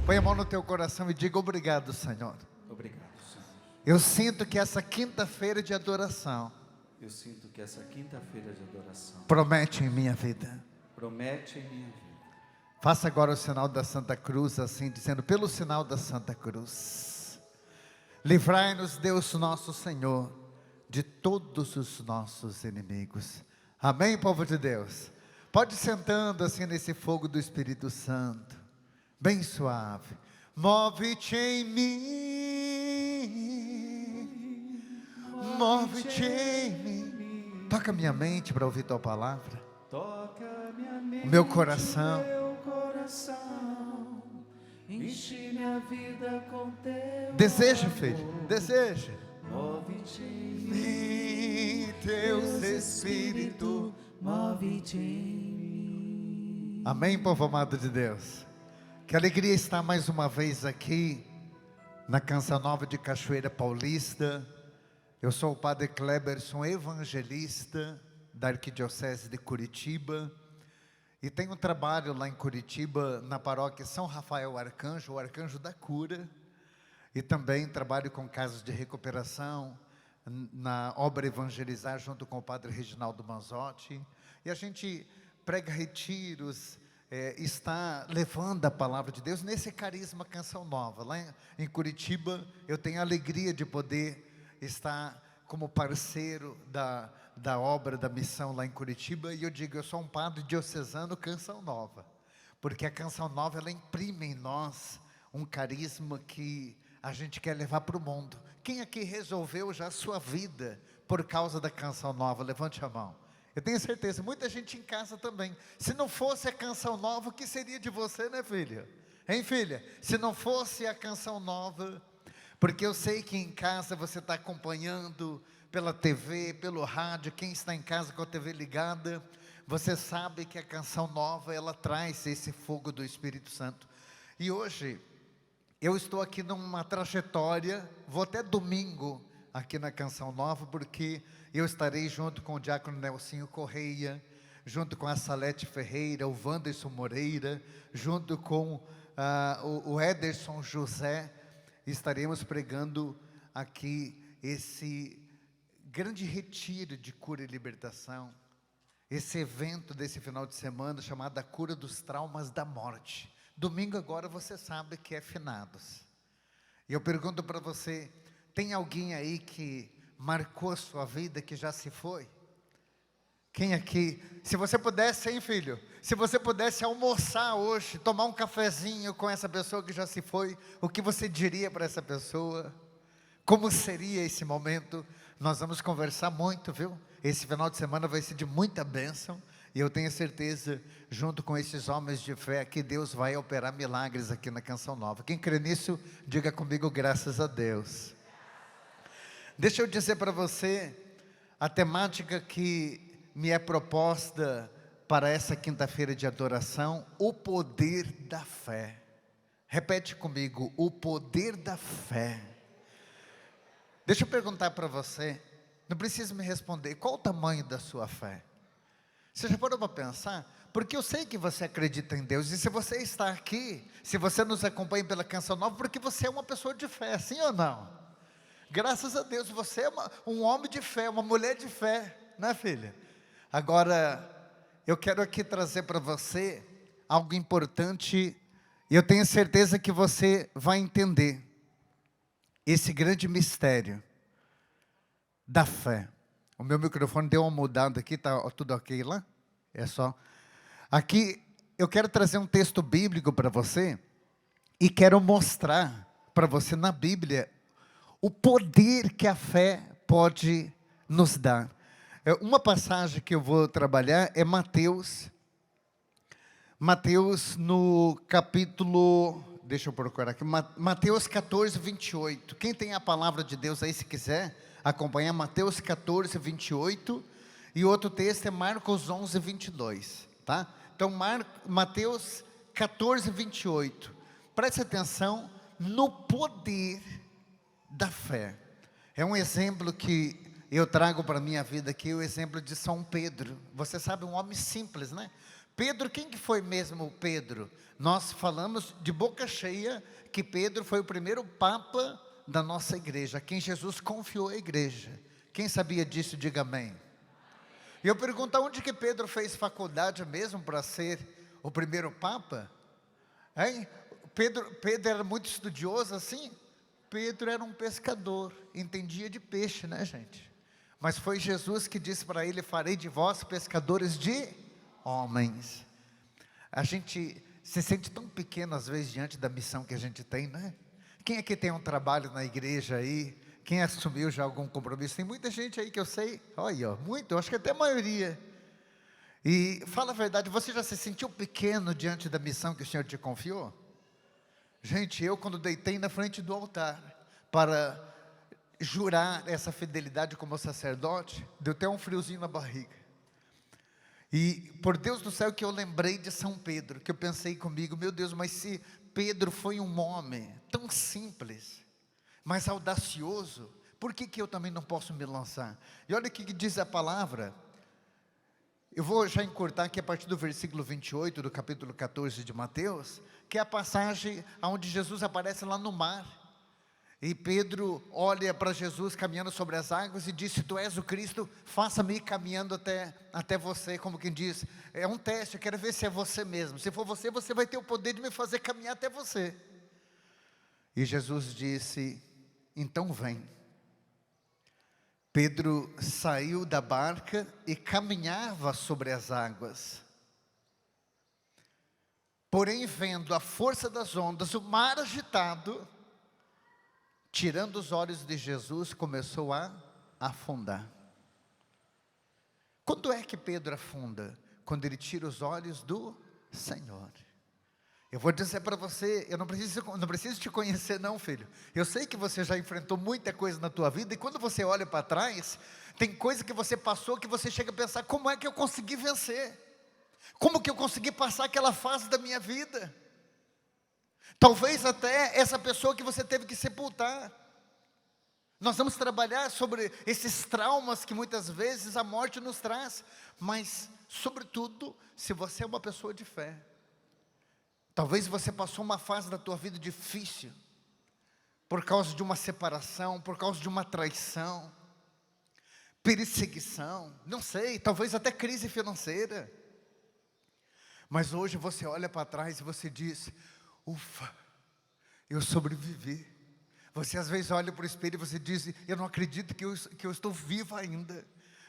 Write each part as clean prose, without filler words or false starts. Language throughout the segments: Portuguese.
Põe a mão no teu coração e diga obrigado, Senhor. Obrigado, Senhor. Eu sinto que essa quinta-feira de adoração Eu sinto que essa quinta-feira de adoração promete em minha vida. promete em minha vida. Faça agora o sinal da Santa Cruz, assim dizendo, pelo sinal da Santa Cruz. Livrai-nos, Deus nosso Senhor, de todos os nossos inimigos. Amém, povo de Deus? Pode ir sentando assim nesse fogo do Espírito Santo, bem suave. Move-te em mim, move-te em mim. Toca minha mente para ouvir tua palavra. Toca minha mente, Meu coração. meu coração, enche minha vida com teu Deseja, amor. filho, deseja. Move-te em Em teus espíritos. move-te em mim. Amém, povo amado de Deus. Que alegria estar mais uma vez aqui na Canção Nova de Cachoeira Paulista. Eu sou o Padre Kleberson, evangelista da Arquidiocese de Curitiba, e tenho um trabalho lá em Curitiba, na paróquia São Rafael Arcanjo, o Arcanjo da Cura, e também trabalho com casos de recuperação, na obra Evangelizar, junto com o Padre Reginaldo Manzotti, e a gente prega retiros, está levando a palavra de Deus nesse carisma Canção Nova. Lá em Curitiba, eu tenho a alegria de poder estar como parceiro da obra, da missão lá em Curitiba, e eu digo, eu sou um padre diocesano Canção Nova, porque a Canção Nova, ela imprime em nós um carisma que a gente quer levar para o mundo. Quem aqui resolveu já a sua vida por causa da Canção Nova? Levante a mão. Eu tenho certeza, muita gente em casa também. Se não fosse a Canção Nova, o que seria de você, né, filha? Hein, filha? Se não fosse a Canção Nova, porque eu sei que em casa você está acompanhando pela TV, pelo rádio, quem está em casa com a TV ligada, você sabe que a Canção Nova, ela traz esse fogo do Espírito Santo. E hoje, eu estou aqui numa trajetória, vou até domingo aqui na Canção Nova, porque eu estarei junto com o diácono Nelsinho Correia, junto com a Salete Ferreira, o Wanderson Moreira, junto com o Ederson José, estaremos pregando aqui esse grande retiro de cura e libertação, esse evento desse final de semana chamado a cura dos traumas da morte. Domingo agora você sabe que é finados. E eu pergunto para você, tem alguém aí que marcou a sua vida, que já se foi? Quem aqui, se você pudesse, hein, filho? Se você pudesse almoçar hoje, tomar um cafezinho com essa pessoa que já se foi, o que você diria para essa pessoa? Como seria esse momento? Nós vamos conversar muito, viu? Esse final de semana vai ser de muita bênção, e eu tenho certeza, junto com esses homens de fé, que Deus vai operar milagres aqui na Canção Nova. Quem crê nisso, diga comigo, graças a Deus. Deixa eu dizer para você, a temática que me é proposta para essa quinta-feira de adoração, o poder da fé. Repete comigo, o poder da fé. Deixa eu perguntar para você, não precisa me responder, qual o tamanho da sua fé? Você já parou para pensar? Porque eu sei que você acredita em Deus, e se você está aqui, se você nos acompanha pela Canção Nova, porque você é uma pessoa de fé, sim ou não? Graças a Deus, você é um homem de fé, uma mulher de fé, né, filha? Agora, eu quero aqui trazer para você algo importante, e eu tenho certeza que você vai entender esse grande mistério da fé. O meu microfone deu uma mudada aqui, está tudo ok lá? É só. Aqui, eu quero trazer um texto bíblico para você, e quero mostrar para você na Bíblia o poder que a fé pode nos dar. Uma passagem que eu vou trabalhar é Mateus no capítulo, deixa eu procurar aqui, Mateus 14, 28. Quem tem a palavra de Deus aí, se quiser acompanhar, Mateus 14, 28, e outro texto é Marcos 11, 22, tá? Então, Mateus 14, 28, preste atenção no poder da fé. É um exemplo que eu trago para a minha vida aqui, o exemplo de São Pedro. Você sabe, um homem simples, né? Pedro, quem que foi mesmo o Pedro? Nós falamos de boca cheia que Pedro foi o primeiro papa da nossa igreja, a quem Jesus confiou a igreja. Quem sabia disso, diga amém. E eu pergunto, onde que Pedro fez faculdade mesmo para ser o primeiro papa? Hein? Pedro era muito estudioso assim? Pedro era um pescador, entendia de peixe, né, gente? Mas foi Jesus que disse para ele: farei de vós pescadores de homens. A gente se sente tão pequeno às vezes diante da missão que a gente tem, né? Quem aqui tem um trabalho na igreja aí? Quem assumiu já algum compromisso? Tem muita gente aí que eu sei, olha, ó, muito, eu acho que até a maioria. E fala a verdade, você já se sentiu pequeno diante da missão que o Senhor te confiou? Gente, eu quando deitei na frente do altar para jurar essa fidelidade como sacerdote, deu até um friozinho na barriga. E por Deus do céu que eu lembrei de São Pedro, que eu pensei comigo, meu Deus, mas se Pedro foi um homem tão simples, mas audacioso, por que eu também não posso me lançar? E olha o que diz a palavra. Eu vou já encurtar aqui a partir do versículo 28 do capítulo 14 de Mateus, que é a passagem onde Jesus aparece lá no mar. E Pedro olha para Jesus caminhando sobre as águas e diz: se tu és o Cristo, faça-me ir caminhando até você. Como quem diz, é um teste, eu quero ver se é você mesmo. Se for você, você vai ter o poder de me fazer caminhar até você. E Jesus disse: então vem. Pedro saiu da barca e caminhava sobre as águas. Porém, vendo a força das ondas, o mar agitado, tirando os olhos de Jesus, começou a afundar. Quando é que Pedro afunda? Quando ele tira os olhos do Senhor. Eu vou dizer para você, eu não preciso te conhecer não, filho. Eu sei que você já enfrentou muita coisa na tua vida, e quando você olha para trás, tem coisa que você passou, que você chega a pensar, como é que eu consegui vencer? Como que eu consegui passar aquela fase da minha vida? Talvez até essa pessoa que você teve que sepultar. Nós vamos trabalhar sobre esses traumas que muitas vezes a morte nos traz, mas sobretudo, se você é uma pessoa de fé, talvez você passou uma fase da tua vida difícil, por causa de uma separação, por causa de uma traição, perseguição, não sei, talvez até crise financeira. Mas hoje você olha para trás e você diz: ufa, eu sobrevivi. Você às vezes olha para o espelho e você diz: eu não acredito que eu estou vivo ainda,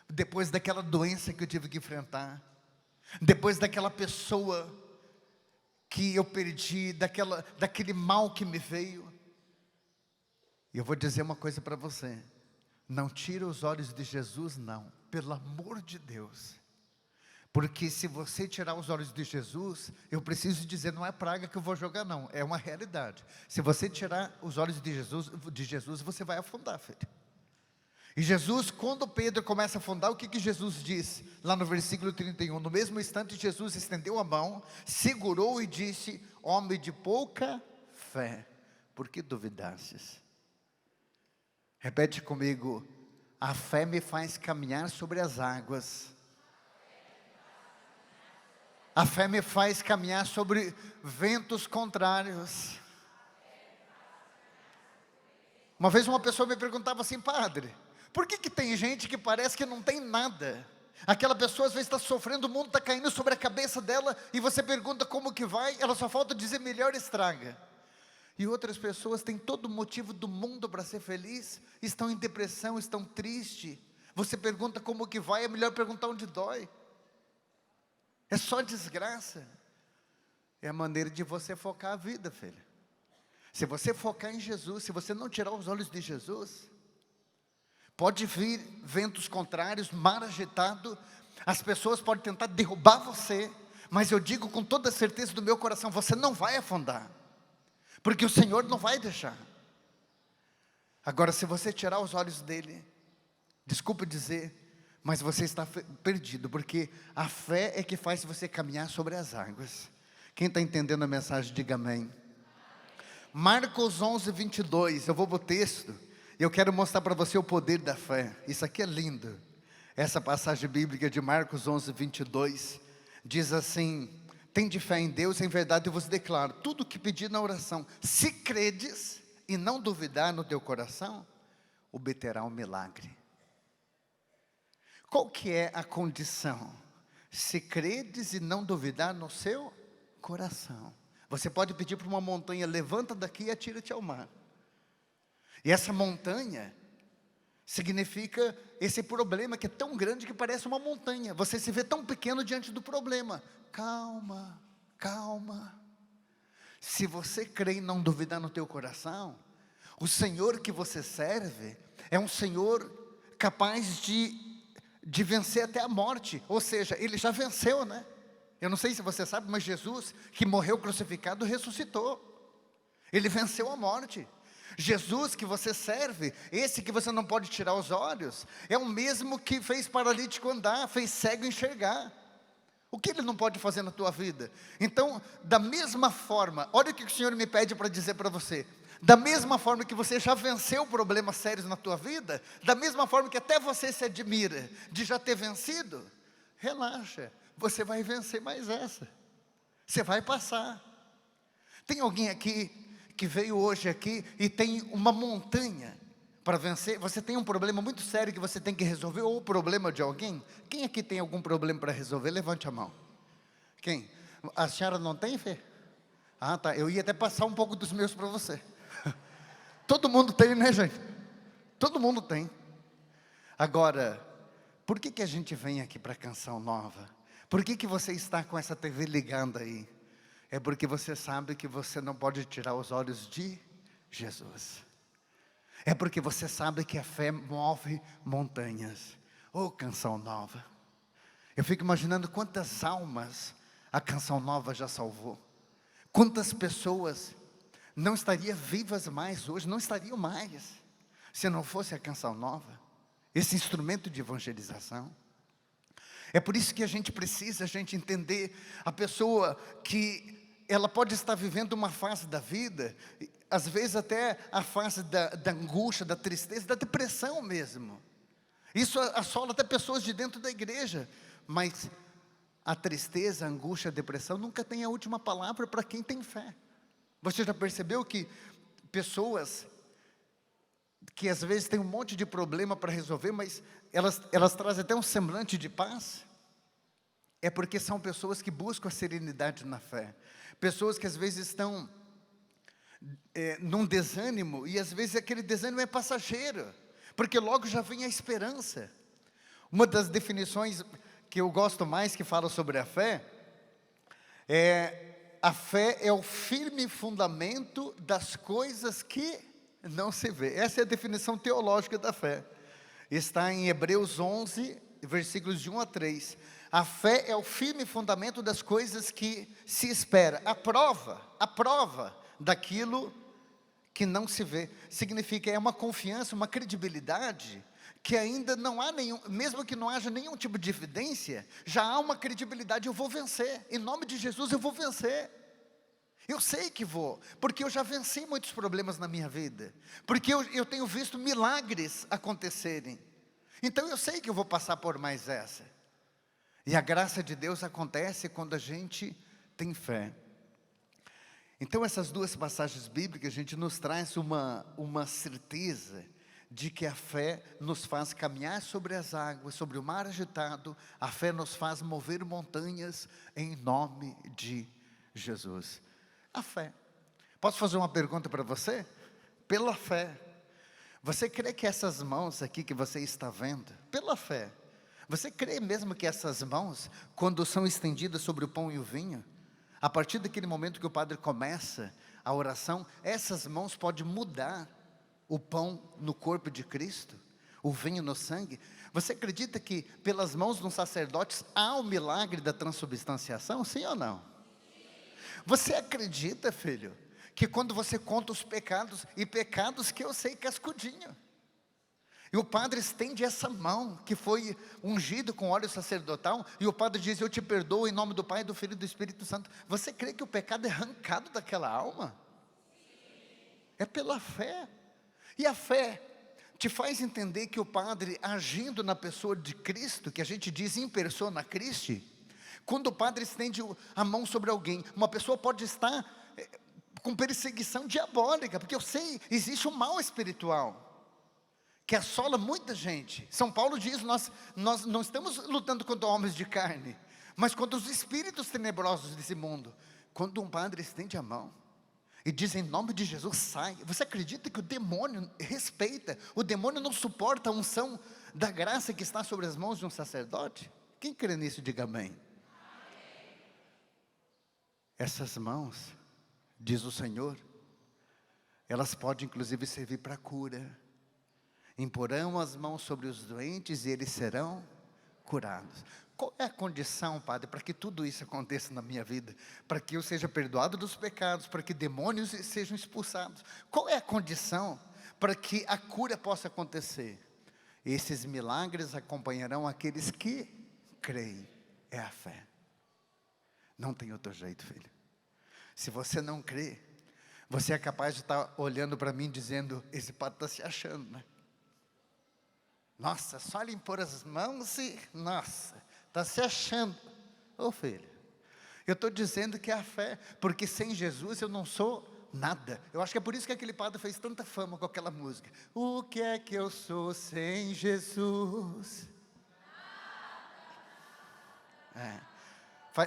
depois daquela doença que eu tive que enfrentar, depois daquela pessoa que eu perdi, daquele mal que me veio. E eu vou dizer uma coisa para você: não tira os olhos de Jesus não, pelo amor de Deus. Porque se você tirar os olhos de Jesus, eu preciso dizer, não é praga que eu vou jogar não, é uma realidade. Se você tirar os olhos de Jesus, você vai afundar, filho. E Jesus, quando Pedro começa a afundar, o que Jesus diz? Lá no versículo 31, no mesmo instante Jesus estendeu a mão, segurou e disse: homem de pouca fé, por que duvidastes? Repete comigo: a fé me faz caminhar sobre as águas. A fé me faz caminhar sobre ventos contrários. Uma vez uma pessoa me perguntava assim: padre, por que tem gente que parece que não tem nada? Aquela pessoa às vezes está sofrendo, o mundo está caindo sobre a cabeça dela, e você pergunta como que vai, ela só falta dizer melhor estraga. E outras pessoas têm todo o motivo do mundo para ser feliz, estão em depressão, estão tristes. Você pergunta como que vai, é melhor perguntar onde dói. É só desgraça. É a maneira de você focar a vida, filho. Se você focar em Jesus, se você não tirar os olhos de Jesus, pode vir ventos contrários, mar agitado, as pessoas podem tentar derrubar você, mas eu digo com toda a certeza do meu coração, você não vai afundar, porque o Senhor não vai deixar. Agora, se você tirar os olhos dele, desculpa dizer, mas você está perdido, porque a fé é que faz você caminhar sobre as águas. Quem está entendendo a mensagem, diga amém. Marcos 11, 22, eu vou para o texto, e eu quero mostrar para você o poder da fé. Isso aqui é lindo. Essa passagem bíblica de Marcos 11, 22, Diz assim: tende fé em Deus, em verdade eu vos declaro, tudo o que pedir na oração, se credes e não duvidar no teu coração, obterá um milagre. Qual que é a condição? Se credes e não duvidar no seu coração. Você pode pedir para uma montanha: levanta daqui e atira-te ao mar. E essa montanha significa esse problema que é tão grande que parece uma montanha. Você se vê tão pequeno diante do problema. Calma, calma. Se você crê e não duvidar no teu coração, o Senhor que você serve é um Senhor capaz de vencer até a morte. Ou seja, Ele já venceu, né? Eu não sei se você sabe, mas Jesus, que morreu crucificado, ressuscitou. Ele venceu a morte. Jesus que você serve, esse que você não pode tirar os olhos, é o mesmo que fez paralítico andar, fez cego enxergar. O que Ele não pode fazer na tua vida? Então, da mesma forma, olha o que o Senhor me pede para dizer para você. Da mesma forma que você já venceu problemas sérios na tua vida, da mesma forma que até você se admira de já ter vencido, relaxa, você vai vencer mais essa. Você vai passar. Tem alguém aqui que veio hoje aqui e tem uma montanha para vencer? Você tem um problema muito sério que você tem que resolver, ou o problema de alguém? Quem aqui tem algum problema para resolver? Levante a mão. Quem? A senhora não tem fé? Ah, tá, eu ia até passar um pouco dos meus para você. Todo mundo tem, né, gente? Todo mundo tem. Agora, por que a gente vem aqui para a Canção Nova? Por que você está com essa TV ligando aí? É porque você sabe que você não pode tirar os olhos de Jesus. É porque você sabe que a fé move montanhas. Oh, Canção Nova. Eu fico imaginando quantas almas a Canção Nova já salvou. Quantas pessoas não estariam vivas mais hoje, não estariam mais, se não fosse a Canção Nova, esse instrumento de evangelização. É por isso que a gente precisa entender a pessoa que ela pode estar vivendo uma fase da vida, às vezes até a fase da angústia, da tristeza, da depressão mesmo. Isso assola até pessoas de dentro da igreja, mas a tristeza, a angústia, a depressão nunca tem a última palavra para quem tem fé. Você já percebeu que pessoas que às vezes têm um monte de problema para resolver, mas elas trazem até um semblante de paz? É porque são pessoas que buscam a serenidade na fé. Pessoas que às vezes estão num desânimo, e às vezes aquele desânimo é passageiro, porque logo já vem a esperança. Uma das definições que eu gosto mais, que fala sobre a fé é o firme fundamento das coisas que não se vê. Essa é a definição teológica da fé. Está em Hebreus 11, versículos de 1 a 3. A fé é o firme fundamento das coisas que se espera. A prova daquilo que não se vê. Significa, é uma confiança, uma credibilidade, que ainda não há nenhum, mesmo que não haja nenhum tipo de evidência, já há uma credibilidade: eu vou vencer, em nome de Jesus eu vou vencer. Eu sei que vou, porque eu já venci muitos problemas na minha vida, porque eu tenho visto milagres acontecerem, então eu sei que eu vou passar por mais essa. E a graça de Deus acontece quando a gente tem fé. Então essas duas passagens bíblicas, a gente nos traz uma certeza de que a fé nos faz caminhar sobre as águas, sobre o mar agitado. A fé nos faz mover montanhas em nome de Jesus. A fé. Posso fazer uma pergunta para você? Pela fé, você crê que essas mãos aqui que você está vendo, pela fé, você crê mesmo que essas mãos, quando são estendidas sobre o pão e o vinho, a partir daquele momento que o padre começa a oração, essas mãos podem mudar o pão no corpo de Cristo, o vinho no sangue? Você acredita que pelas mãos dos sacerdotes há o milagre da transubstanciação? Sim ou não? Você acredita, filho, que quando você conta os pecados, e pecados que eu sei cascudinho, e o padre estende essa mão, que foi ungido com óleo sacerdotal, e o padre diz: eu te perdoo em nome do Pai, do Filho e do Espírito Santo. Você crê que o pecado é arrancado daquela alma? É pela fé. E a fé te faz entender que o padre, agindo na pessoa de Cristo, que a gente diz in persona Christi, Quando o padre estende a mão sobre alguém, uma pessoa pode estar com perseguição diabólica, porque eu sei, existe um mal espiritual que assola muita gente. São Paulo diz, nós não estamos lutando contra homens de carne, mas contra os espíritos tenebrosos desse mundo. Quando um padre estende a mão e diz em nome de Jesus, sai. Você acredita que o demônio respeita? O demônio não suporta a unção da graça que está sobre as mãos de um sacerdote? Quem crê nisso, diga amém. Essas mãos, diz o Senhor, elas podem inclusive servir para cura. Imporão as mãos sobre os doentes e eles serão curados. Qual é a condição, Padre, para que tudo isso aconteça na minha vida? Para que eu seja perdoado dos pecados, para que demônios sejam expulsados. Qual é a condição para que a cura possa acontecer? Esses milagres acompanharão aqueles que creem. É a fé. Não tem outro jeito, filho. Se você não crê, você é capaz de estar olhando para mim dizendo, esse padre está se achando, né? Nossa, só lhe impor as mãos e, nossa, está se achando. Ô filho, eu estou dizendo que é a fé, porque sem Jesus eu não sou nada. Eu acho que é por isso que aquele padre fez tanta fama com aquela música. O que é que eu sou sem Jesus?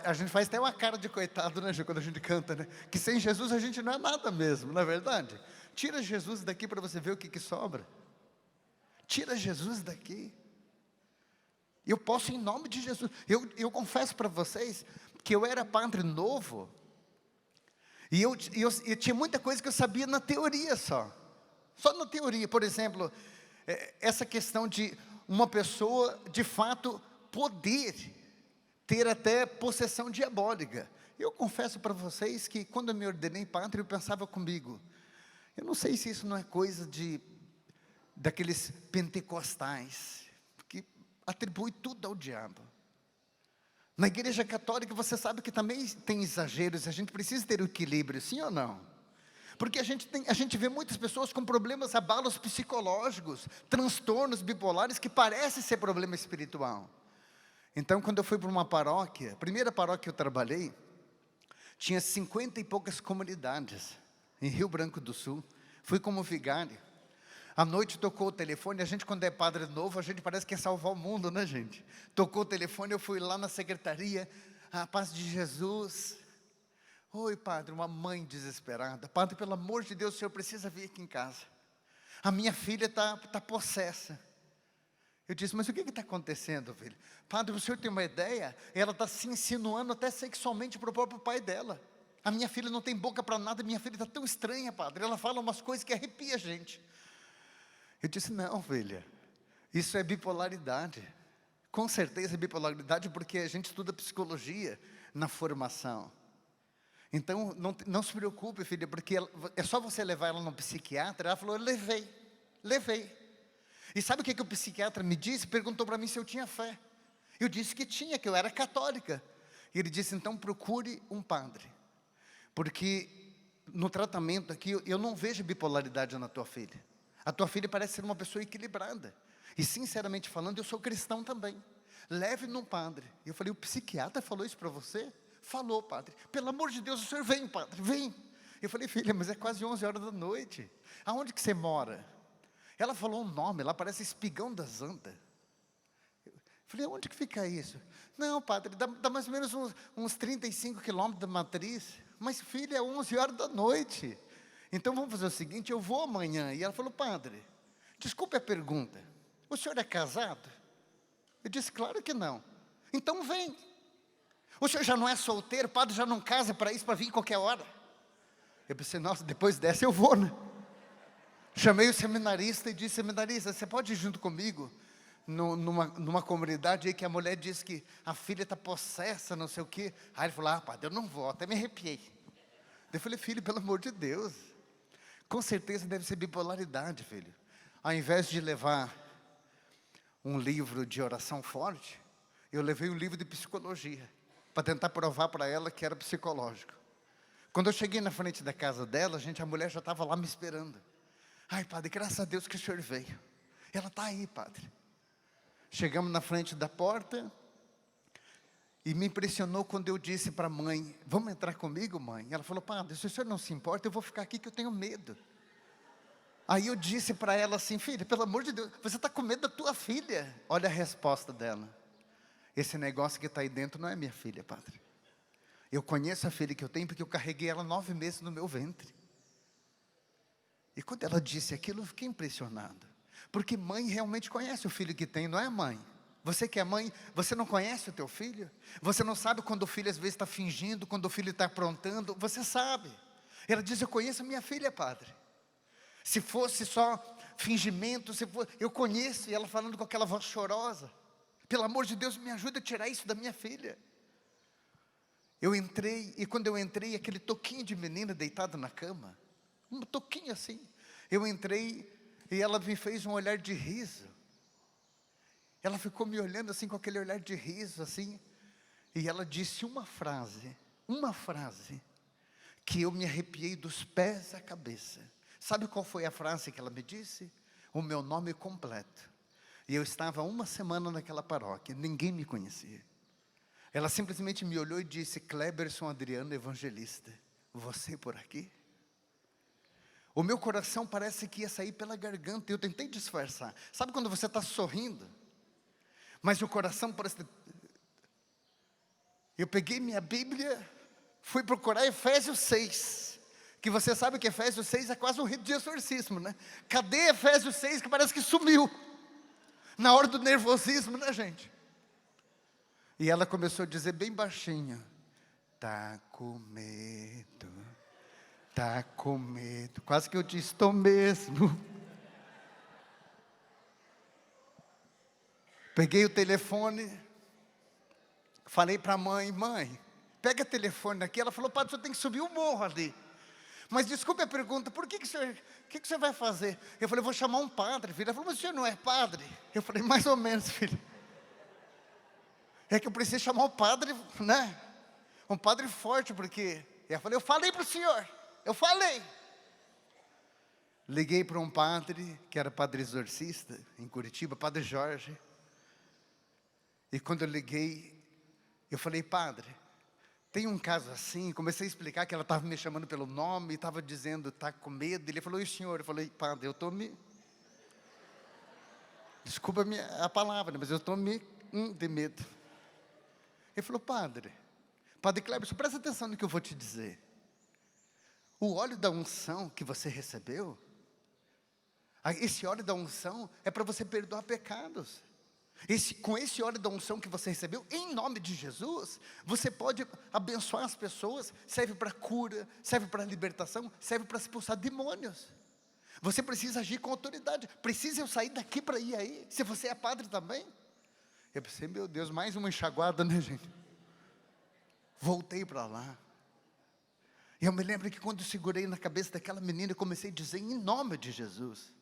A gente faz até uma cara de coitado, né, Gê, quando a gente canta, né? Que sem Jesus a gente não é nada mesmo, não é verdade? Tira Jesus daqui para você ver o que sobra. Tira Jesus daqui. Eu posso em nome de Jesus. Eu confesso para vocês que eu era padre novo. E eu tinha muita coisa que eu sabia na teoria só. Só na teoria. Por exemplo, essa questão de uma pessoa de fato poder ter até possessão diabólica. Eu confesso para vocês que quando eu me ordenei padre, eu pensava comigo, eu não sei se isso não é coisa daqueles pentecostais, que atribui tudo ao diabo. Na igreja católica você sabe que também tem exageros, a gente precisa ter o equilíbrio, sim ou não? Porque a gente vê muitas pessoas com problemas, abalos psicológicos, transtornos bipolares que parecem ser problema espiritual. Então quando eu fui para uma paróquia, a primeira paróquia que eu trabalhei, tinha 50 e poucas comunidades, em Rio Branco do Sul, fui como vigário. À noite tocou o telefone, a gente quando é padre novo, a gente parece que quer salvar o mundo, né gente? Tocou o telefone, eu fui lá na secretaria, a paz de Jesus. Oi padre, uma mãe desesperada. Padre, pelo amor de Deus, o senhor precisa vir aqui em casa. A minha filha está possessa. Eu disse, mas o que está acontecendo, filho? Padre, o senhor tem uma ideia? Ela está se insinuando até sexualmente para o próprio pai dela. A minha filha não tem boca para nada, minha filha está tão estranha, padre. Ela fala umas coisas que arrepia a gente. Eu disse, não filha, isso é bipolaridade. Com certeza é bipolaridade, porque a gente estuda psicologia na formação. Então não se preocupe, filha, porque é só você levar ela no psiquiatra. Ela falou, eu levei. E sabe o que o psiquiatra me disse? Perguntou para mim se eu tinha fé. Eu disse que tinha, que eu era católica. E ele disse, então procure um padre. Porque no tratamento aqui, eu não vejo bipolaridade na tua filha. A tua filha parece ser uma pessoa equilibrada. E sinceramente falando, eu sou cristão também. Leve num padre. Eu falei, o psiquiatra falou isso para você? Falou, padre. Pelo amor de Deus, o senhor vem, padre, vem. Eu falei, filha, mas é quase 11 horas da noite. Aonde que você mora? Ela falou um nome, lá parece Espigão das Antas. Eu falei, onde que fica isso? Não, padre, dá mais ou menos uns 35 quilômetros da matriz. Mas filha, é 11 horas da noite. Então vamos fazer o seguinte, eu vou amanhã. E ela falou, padre, desculpe a pergunta, o senhor é casado? Eu disse, claro que não. Então vem. O senhor já não é solteiro, padre já não casa para isso, para vir qualquer hora. Eu pensei, nossa, depois dessa eu vou, né? Chamei o seminarista e disse, seminarista, você pode ir junto comigo numa comunidade aí que a mulher disse que a filha está possessa, não sei o quê. Aí ele falou, padre, eu não vou, até me arrepiei. Eu falei, filho, pelo amor de Deus, com certeza deve ser bipolaridade, filho. Ao invés de levar um livro de oração forte, eu levei um livro de psicologia, para tentar provar para ela que era psicológico. Quando eu cheguei na frente da casa dela, a mulher já estava lá me esperando. Ai, padre, graças a Deus que o senhor veio. Ela está aí, padre. Chegamos na frente da porta, E me impressionou quando eu disse para a mãe: vamos entrar comigo, mãe? Ela falou: padre, se o senhor não se importa, eu vou ficar aqui que eu tenho medo. Aí eu disse para ela assim: filha, pelo amor de Deus, você está com medo da tua filha? Olha a resposta dela: esse negócio que está aí dentro não é minha filha, padre. Eu conheço a filha que eu tenho porque eu carreguei ela 9 meses no meu ventre. E quando ela disse aquilo, eu fiquei impressionado. Porque mãe realmente conhece o filho que tem, não é, mãe? Você que é mãe, você não conhece o teu filho? Você não sabe quando o filho às vezes está fingindo, quando o filho está aprontando? Você sabe. Ela diz: eu conheço a minha filha, padre. Se fosse só fingimento, eu conheço. E ela falando com aquela voz chorosa: pelo amor de Deus, me ajuda a tirar isso da minha filha. Eu entrei, e quando eu entrei, aquele toquinho de menina deitada na cama, um toquinho assim. Eu entrei e ela me fez um olhar de riso. Ela ficou me olhando assim com aquele olhar de riso assim. E ela disse uma frase, que eu me arrepiei dos pés à cabeça. Sabe qual foi a frase que ela me disse? O meu nome completo. E eu estava 1 semana naquela paróquia, ninguém me conhecia. Ela simplesmente me olhou e disse: Cleberson Adriano Evangelista, você por aqui? O meu coração parece que ia sair pela garganta. Eu tentei disfarçar. Sabe quando você está sorrindo, mas o coração parece... Eu peguei minha Bíblia, fui procurar Efésios 6. Que você sabe que Efésios 6 é quase um rito de exorcismo, né? Cadê Efésios 6 que parece que sumiu? Na hora do nervosismo, né, gente? E ela começou a dizer bem baixinho: tá com medo, tá com medo. Quase que eu disse: estou mesmo. Peguei o telefone, falei para a mãe: mãe, pega o telefone aqui. Ela falou: padre, você tem que subir o morro ali. Mas desculpe a pergunta, por que o senhor vai fazer? Eu falei: vou chamar um padre, filho. Ela falou: mas o senhor não é padre? Eu falei: mais ou menos, filho. É que eu preciso chamar um padre, né? Um padre forte, porque... eu falei para o senhor, eu falei. Liguei para um padre, que era padre exorcista, em Curitiba, padre Jorge. E quando eu liguei, eu falei: padre, tem um caso assim. Comecei a explicar que ela estava me chamando pelo nome, estava dizendo, está com medo. Ele falou: e o senhor? Eu falei: padre, eu estou me... Desculpa a palavra, mas eu estou de medo. Ele falou: padre Cleberson, presta atenção no que eu vou te dizer. O óleo da unção que você recebeu, esse óleo da unção é para você perdoar pecados. Com esse óleo da unção que você recebeu, em nome de Jesus, você pode abençoar as pessoas. Serve para cura, serve para libertação, serve para expulsar demônios. Você precisa agir com autoridade. Precisa eu sair daqui para ir aí? Se você é padre também? Eu pensei: meu Deus, mais uma enxaguada, né, gente? Voltei para lá. E eu me lembro que quando eu segurei na cabeça daquela menina, eu comecei a dizer: em nome de Jesus.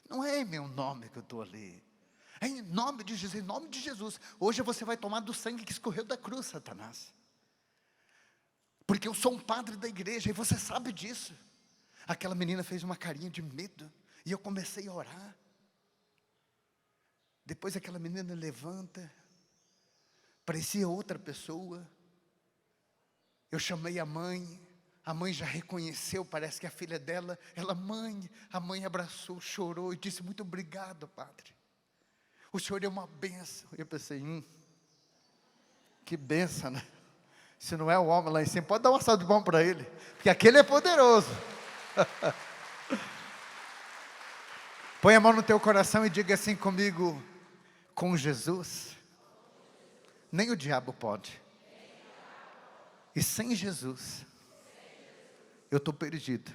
Não é em meu nome que eu estou ali. É em nome de Jesus, em nome de Jesus. Hoje você vai tomar do sangue que escorreu da cruz, Satanás. Porque eu sou um padre da igreja e você sabe disso. Aquela menina fez uma carinha de medo. E eu comecei a orar. Depois aquela menina levanta. Parecia outra pessoa. Eu chamei a mãe já reconheceu, parece que a filha dela, a mãe abraçou, chorou e disse: muito obrigado, padre. O senhor é uma bênção. Eu pensei: que bênção, né? Se não é o homem lá em cima, pode dar uma salva de palmas para ele, porque aquele é poderoso. Põe a mão no teu coração e diga assim comigo: com Jesus, nem o diabo pode. E sem Jesus, eu estou perdido.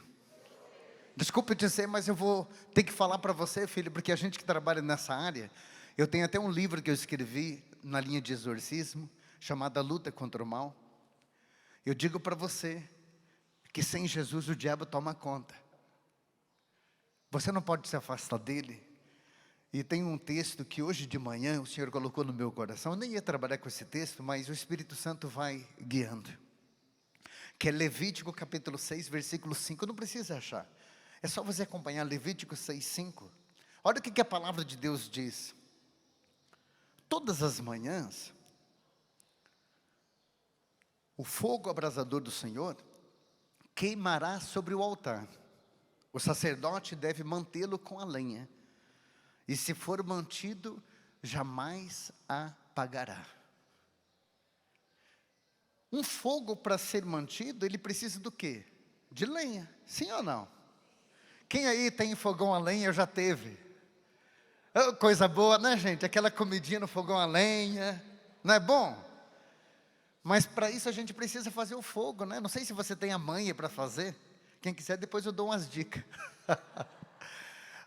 Desculpe dizer, mas eu vou ter que falar para você, filho, porque a gente que trabalha nessa área, eu tenho até um livro que eu escrevi na linha de exorcismo, chamado A Luta contra o Mal. Eu digo para você que sem Jesus o diabo toma conta. Você não pode se afastar dele. E tem um texto que hoje de manhã o Senhor colocou no meu coração. Eu nem ia trabalhar com esse texto, mas o Espírito Santo vai guiando. Que é Levítico capítulo 6, versículo 5. Não precisa achar. É só você acompanhar Levítico 6, 5. Olha o que a palavra de Deus diz. Todas as manhãs, O fogo abrasador do Senhor queimará sobre o altar. O sacerdote deve mantê-lo com a lenha. E se for mantido, jamais apagará. Um fogo, para ser mantido, ele precisa do quê? De lenha, sim ou não? Quem aí tem fogão a lenha, já teve? Oh, coisa boa, né, gente? Aquela comidinha no fogão a lenha, não é bom? Mas para isso a gente precisa fazer o fogo, né? Não sei se você tem a manha para fazer. Quem quiser, depois eu dou umas dicas.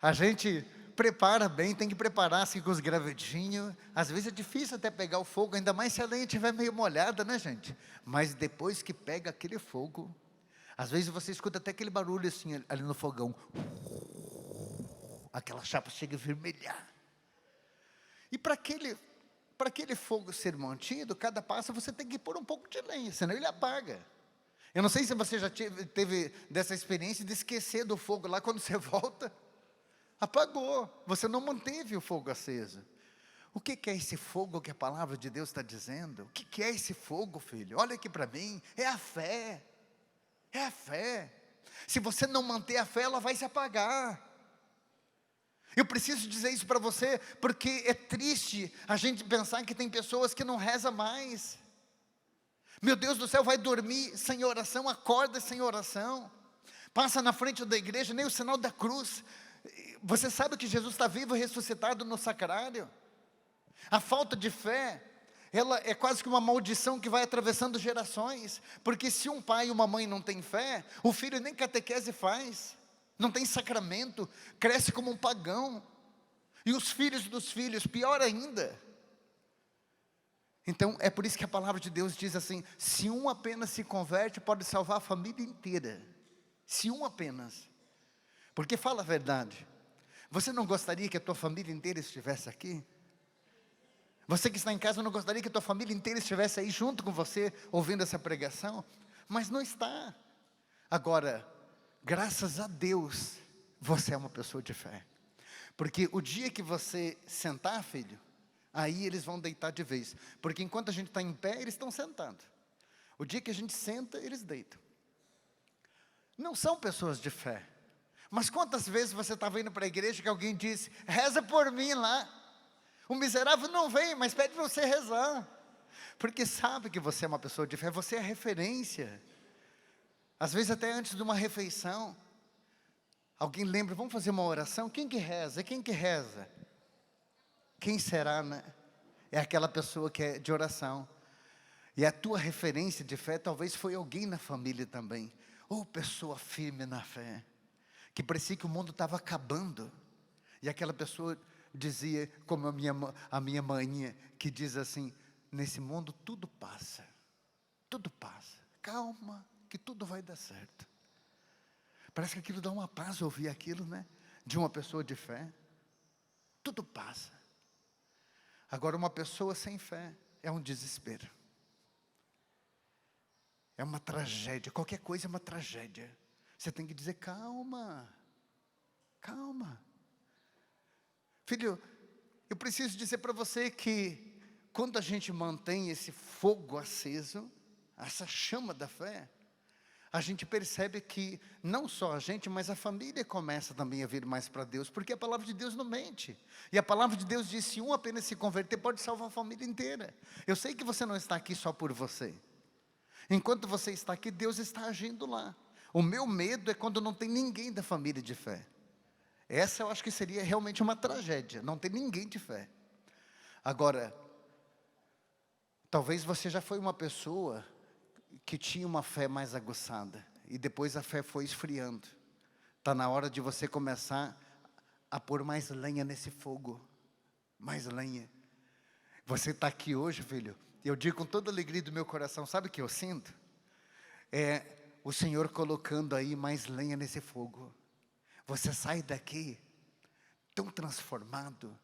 A gente prepara bem, tem que preparar assim com os gravetinhos. Às vezes é difícil até pegar o fogo, ainda mais se a lenha estiver meio molhada, né, gente? Mas depois que pega aquele fogo, às vezes você escuta até aquele barulho assim ali no fogão. Aquela chapa chega a vermelhar. E para aquele fogo ser mantido, cada passo você tem que pôr um pouco de lenha, senão ele apaga. Eu não sei se você já teve dessa experiência de esquecer do fogo lá, quando você volta, apagou, você não manteve o fogo aceso. O que é esse fogo que a palavra de Deus está dizendo? O que é esse fogo, filho? Olha aqui para mim, é a fé, é a fé. Se você não manter a fé, ela vai se apagar. Eu preciso dizer isso para você, porque é triste a gente pensar que tem pessoas que não rezam mais. Meu Deus do céu, vai dormir sem oração, acorda sem oração, passa na frente da igreja, nem o sinal da cruz. Você sabe que Jesus está vivo e ressuscitado no sacrário? A falta de fé, ela é quase que uma maldição que vai atravessando gerações, porque se um pai e uma mãe não têm fé, o filho nem catequese faz, não tem sacramento, cresce como um pagão, e os filhos dos filhos, pior ainda. Então é por isso que a palavra de Deus diz assim: se um apenas se converte, pode salvar a família inteira. Se um apenas. Porque fala a verdade, você não gostaria que a tua família inteira estivesse aqui? Você que está em casa não gostaria que a tua família inteira estivesse aí junto com você, ouvindo essa pregação? Mas não está. Agora, graças a Deus, você é uma pessoa de fé. Porque o dia que você sentar, filho, aí eles vão deitar de vez. Porque enquanto a gente está em pé, eles estão sentados. O dia que a gente senta, eles deitam. Não são pessoas de fé. Mas quantas vezes você estava indo para a igreja que alguém disse: reza por mim lá. O miserável não vem, mas pede para você rezar. Porque sabe que você é uma pessoa de fé, você é referência. Às vezes até antes de uma refeição, alguém lembra: vamos fazer uma oração? Quem que reza? Quem que reza? Quem será, né? É aquela pessoa que é de oração. E a tua referência de fé talvez foi alguém na família também. Ou pessoa firme na fé, que parecia que o mundo estava acabando. E aquela pessoa dizia, como a minha mãinha, que diz assim: nesse mundo tudo passa. Tudo passa. Calma, que tudo vai dar certo. Parece que aquilo dá uma paz ouvir aquilo, né? De uma pessoa de fé. Tudo passa. Agora, uma pessoa sem fé é um desespero. É uma tragédia. Qualquer coisa é uma tragédia. Você tem que dizer: calma. Calma. Filho, eu preciso dizer para você que quando a gente mantém esse fogo aceso, essa chama da fé, a gente percebe que não só a gente, mas a família começa também a vir mais para Deus, porque a palavra de Deus não mente. E a palavra de Deus diz: se um apenas se converter, pode salvar a família inteira. Eu sei que você não está aqui só por você. Enquanto você está aqui, Deus está agindo lá. O meu medo é quando não tem ninguém da família de fé. Essa eu acho que seria realmente uma tragédia, não ter ninguém de fé. Agora, talvez você já foi uma pessoa que tinha uma fé mais aguçada, e depois a fé foi esfriando. Está na hora de você começar a pôr mais lenha nesse fogo, mais lenha. Você está aqui hoje, filho, e eu digo com toda a alegria do meu coração, sabe o que eu sinto? É o Senhor colocando aí mais lenha nesse fogo. Você sai daqui tão transformado.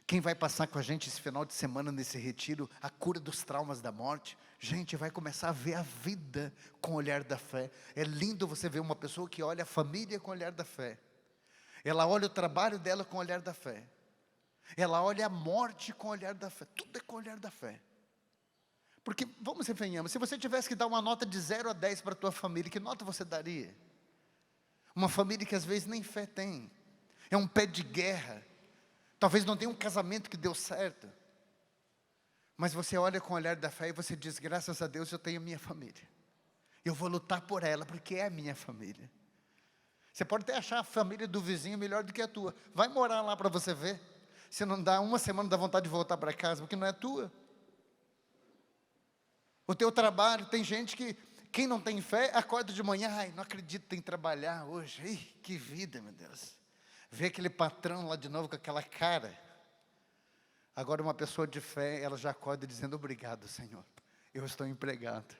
Quem vai passar com a gente esse final de semana nesse retiro, a cura dos traumas da morte, gente, vai começar a ver a vida com o olhar da fé. É lindo você ver uma pessoa que olha a família com o olhar da fé. Ela olha o trabalho dela com o olhar da fé. Ela olha a morte com o olhar da fé. Tudo é com o olhar da fé. Porque, vamos e venhamos, se você tivesse que dar uma nota de 0 a 10 para a tua família, que nota você daria? Uma família que às vezes nem fé tem, é um pé de guerra, talvez não tenha um casamento que deu certo, mas você olha com o olhar da fé e você diz, graças a Deus eu tenho minha família, eu vou lutar por ela, porque é a minha família. Você pode até achar a família do vizinho melhor do que a tua, vai morar lá para você ver, se não dá uma semana, dá vontade de voltar para casa, porque não é tua. O teu trabalho, tem gente que, quem não tem fé, acorda de manhã, ai, não acredito, tem que trabalhar hoje, ih, que vida, meu Deus. Vê aquele patrão lá de novo com aquela cara. Agora uma pessoa de fé, ela já acorda dizendo, obrigado, Senhor, eu estou empregado.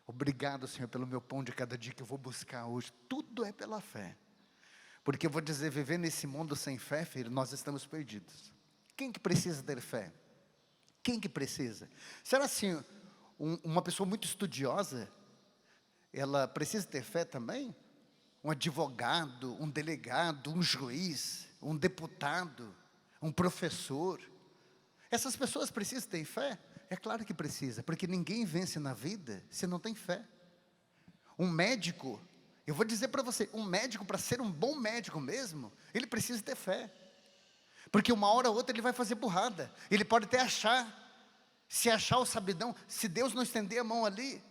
Obrigado, Senhor, pelo meu pão de cada dia que eu vou buscar hoje. Tudo é pela fé. Porque eu vou dizer, viver nesse mundo sem fé, filho, nós estamos perdidos. Quem que precisa ter fé? Quem que precisa? Será assim, uma pessoa muito estudiosa, ela precisa ter fé também? Um advogado, um delegado, um juiz, um deputado, um professor. Essas pessoas precisam ter fé? É claro que precisa, porque ninguém vence na vida se não tem fé. Um médico, eu vou dizer para você, um médico, para ser um bom médico mesmo, ele precisa ter fé. Porque uma hora ou outra ele vai fazer burrada. Ele pode até achar, se achar o sabidão, se Deus não estender a mão ali,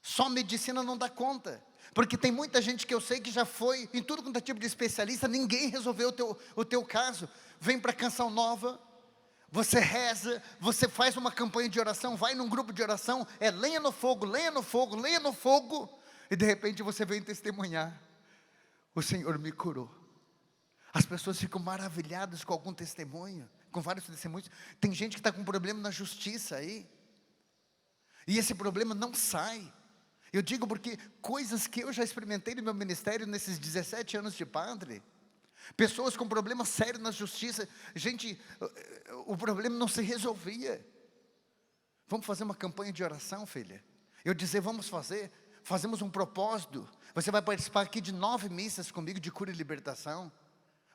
só medicina não dá conta. Porque tem muita gente que eu sei que já foi em tudo quanto é tipo de especialista, ninguém resolveu o teu caso. Vem para a Canção Nova, você reza, você faz uma campanha de oração, vai num grupo de oração, é lenha no fogo, lenha no fogo, lenha no fogo, e de repente você vem testemunhar, o Senhor me curou. As pessoas ficam maravilhadas com algum testemunho, com vários testemunhos. Tem gente que está com problema na justiça aí, e esse problema não sai. Eu digo porque coisas que eu já experimentei no meu ministério nesses 17 anos de padre, pessoas com problemas sérios na justiça, gente, o problema não se resolvia. Vamos fazer uma campanha de oração, filha? Eu dizer, fazemos um propósito, você vai participar aqui de 9 missas comigo de cura e libertação.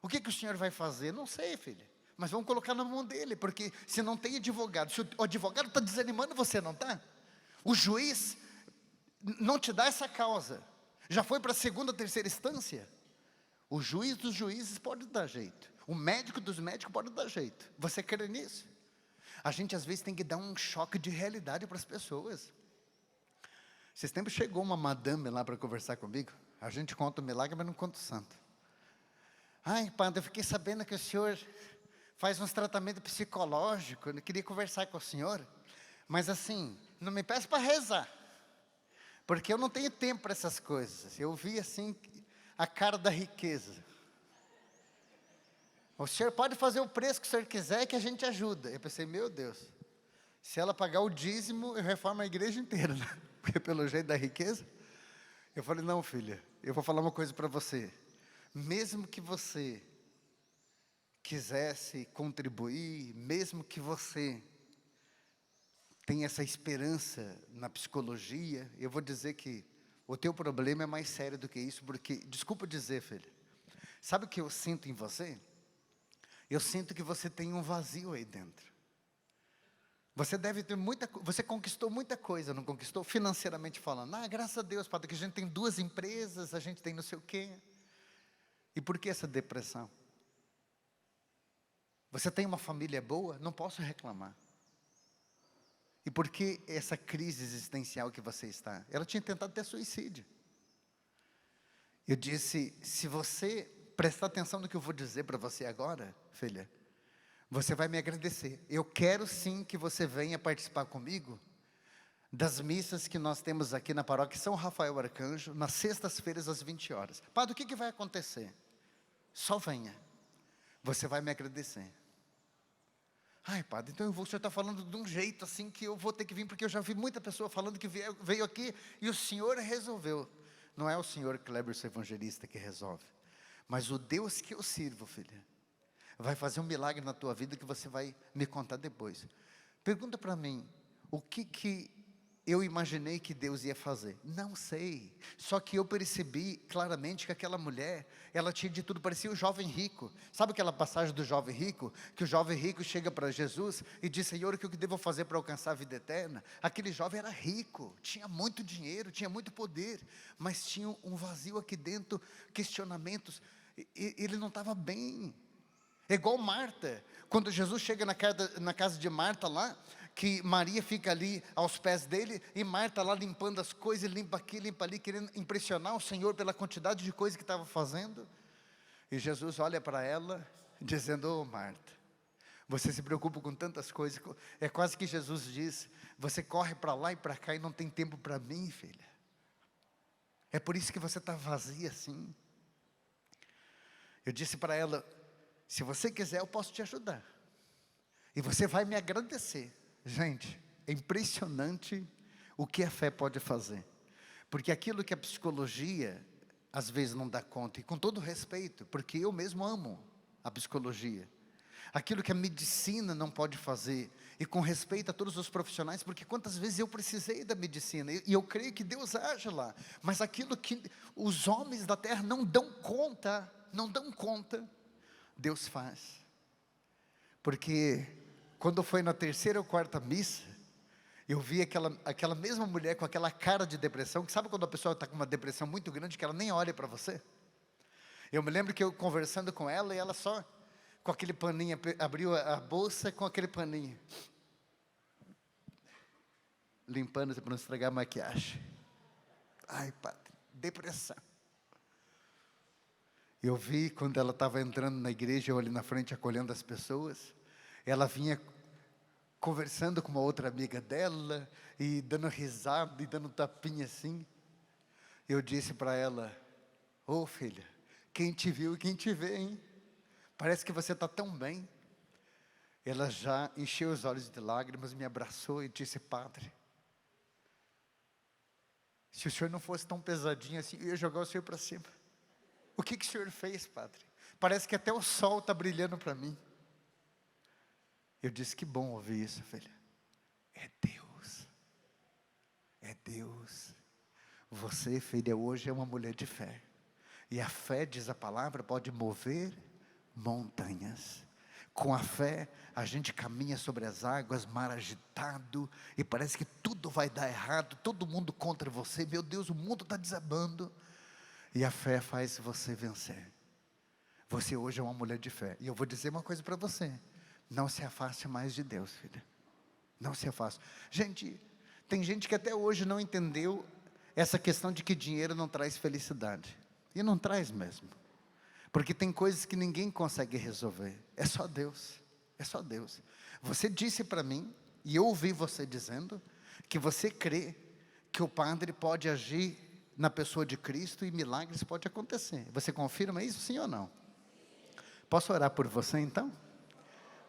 O que o senhor vai fazer? Não sei, filha, mas vamos colocar na mão dele, porque se não tem advogado, se o advogado está desanimando, você não está? O juiz não te dá essa causa, já foi para a segunda, terceira instância, o juiz dos juízes pode dar jeito, o médico dos médicos pode dar jeito, você crê nisso? A gente às vezes tem que dar um choque de realidade para as pessoas. Esses tempos chegou uma madame lá para conversar comigo, a gente conta o milagre, mas não conta o santo. Ai, padre, eu fiquei sabendo que o senhor faz uns tratamentos psicológicos, eu queria conversar com o senhor, mas assim, não me peça para rezar, porque eu não tenho tempo para essas coisas. Eu vi assim, a cara da riqueza. O senhor pode fazer o preço que o senhor quiser que a gente ajuda. Eu pensei, meu Deus, se ela pagar o dízimo, eu reformo a igreja inteira, né? Porque pelo jeito da riqueza. Eu falei, não, filha, eu vou falar uma coisa para você. Mesmo que você quisesse contribuir, mesmo que você tenha essa esperança na psicologia, eu vou dizer que o teu problema é mais sério do que isso, porque, desculpa dizer, filha, sabe o que eu sinto em você? Eu sinto que você tem um vazio aí dentro. Você deve ter você conquistou muita coisa, não conquistou? Financeiramente falando. Ah, graças a Deus, padre, que a gente tem 2 empresas, a gente tem não sei o quê. E por que essa depressão? Você tem uma família boa? Não posso reclamar. E por que essa crise existencial que você está? Ela tinha tentado ter suicídio. Eu disse, se você prestar atenção no que eu vou dizer para você agora, filha, você vai me agradecer. Eu quero sim que você venha participar comigo das missas que nós temos aqui na paróquia São Rafael Arcanjo, nas sextas-feiras às 20 horas. Padre, o que vai acontecer? Só venha. Você vai me agradecer. Ai, padre, então o senhor está falando de um jeito assim que eu vou ter que vir, porque eu já vi muita pessoa falando que veio aqui e o senhor resolveu. Não é o senhor Kleber, seu evangelista, que resolve. Mas o Deus que eu sirvo, filha, vai fazer um milagre na tua vida que você vai me contar depois. Pergunta para mim, o que eu imaginei que Deus ia fazer? Não sei. Só que eu percebi claramente que aquela mulher, ela tinha de tudo, parecia um jovem rico. Sabe aquela passagem do jovem rico? Que o jovem rico chega para Jesus e diz: Senhor, o que eu devo fazer para alcançar a vida eterna? Aquele jovem era rico, tinha muito dinheiro, tinha muito poder, mas tinha um vazio aqui dentro, questionamentos. Ele não estava bem. É igual Marta, quando Jesus chega na casa de Marta lá, que Maria fica ali aos pés dele, e Marta lá limpando as coisas, limpa aqui, limpa ali, querendo impressionar o Senhor pela quantidade de coisas que estava fazendo. E Jesus olha para ela, dizendo: ô Marta, você se preocupa com tantas coisas. É quase que Jesus diz: você corre para lá e para cá e não tem tempo para mim, filha. É por isso que você está vazia assim. Eu disse para ela: se você quiser, eu posso te ajudar, e você vai me agradecer. Gente, é impressionante o que a fé pode fazer, porque aquilo que a psicologia às vezes não dá conta, e com todo respeito, porque eu mesmo amo a psicologia, aquilo que a medicina não pode fazer, e com respeito a todos os profissionais, porque quantas vezes eu precisei da medicina, e eu creio que Deus age lá, mas aquilo que os homens da terra não dão conta, Deus faz. Porque quando foi na terceira ou quarta missa, eu vi aquela mesma mulher com aquela cara de depressão, que sabe quando a pessoa está com uma depressão muito grande, que ela nem olha para você? Eu me lembro que eu conversando com ela, e ela só com aquele paninho, abriu a bolsa com aquele paninho, limpando para não estragar a maquiagem. Ai, padre, depressão. Eu vi quando ela estava entrando na igreja, eu ali na frente acolhendo as pessoas, ela vinha conversando com uma outra amiga dela, e dando risada, e dando tapinha assim. Eu disse para ela: ô filha, quem te viu e quem te vê, hein? Parece que você está tão bem. Ela já encheu os olhos de lágrimas, me abraçou e disse: padre, se o senhor não fosse tão pesadinho assim, eu ia jogar o senhor para cima. O que o senhor fez, padre? Parece que até o sol está brilhando para mim. Eu disse: que bom ouvir isso, filha. É Deus. É Deus. Você, filha, hoje é uma mulher de fé. E a fé, diz a palavra, pode mover montanhas. Com a fé, a gente caminha sobre as águas, mar agitado, e parece que tudo vai dar errado, todo mundo contra você. Meu Deus, o mundo está desabando. E a fé faz você vencer. Você hoje é uma mulher de fé. E eu vou dizer uma coisa para você: não se afaste mais de Deus, filha. Não se afaste. Gente, tem gente que até hoje não entendeu essa questão de que dinheiro não traz felicidade. E não traz mesmo. Porque tem coisas que ninguém consegue resolver. É só Deus. É só Deus. Você disse para mim, e eu ouvi você dizendo, que você crê que o Padre pode agir na pessoa de Cristo e milagres podem acontecer. Você confirma isso, sim ou não? Posso orar por você então?